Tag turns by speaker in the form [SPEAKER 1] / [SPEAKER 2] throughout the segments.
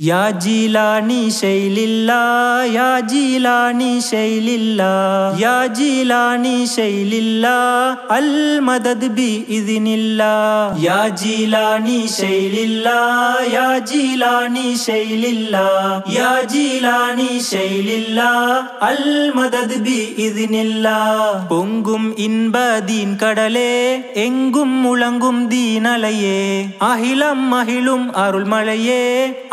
[SPEAKER 1] या जीलानी शैलिल्ला या जीलानी शैलिल्ला या जीलानी शैलिल्ला अल मदद बि इज़्निल्ला या जीलानी शैलिल्ला या जीलानी शैलिल्ला या जीलानी शैलिल्ला अल मदद बि इज़्निल्ला பொங்கும் இன்பதீன் கடலே எங்கும் முழங்கும் தீனலையே அகிலம் மகிழும் அருள்மழையே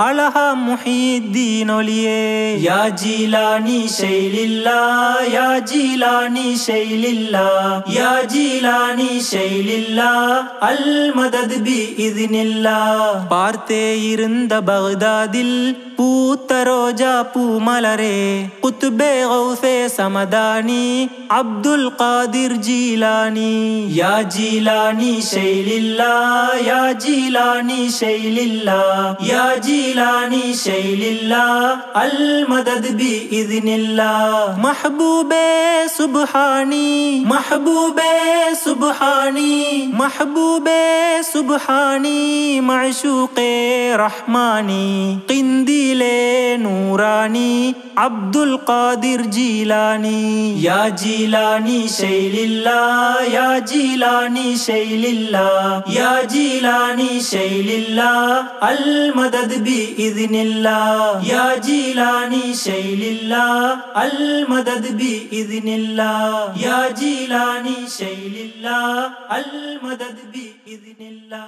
[SPEAKER 1] அழகா முஹீத்தீன் ஒலியே யா ஜீலானி ஷைலில்லா யா ஜீலானி ஷைலில்லா யா ஜீலானி ஷைலில்லா அல் மதத் பி இذ்னில்லா பார்த்தே இருந்த பக்தாதில் பூத்த ரோஜா பூமலரே குத்பே கௌஸே சமதானி அப்துல் காதிர் ஜீலானி யா ஜீலானி ஷைலில்லா யா ஜீலானி ஷைலில்லா யா ஜீலானி ஷைலில்லா அல் மதத் பி இذ்னில்லா மஹ்பூபே சுப்ஹானி மஹ்பூபே சுப்ஹானி மஹ்பூபே சுப்ஹானி மஅஷூகே ரஹ்மானி கிந்திலே நூரானி அப்துல் காதிர் ஜீலானி யா ஜீலானி ஷைலில்லா யா ஜீலானி ஷைலில்லா யா ஜீலானி ஷைலில்லா அல் மதத் பி இذ்னில்லா யா ஜீலானி ஷைலில்லா அல் மதத் பி இذ்னில்லா யா ஜீலானி ஷைலில்லா அல் மதத் பி இذ்னில்லா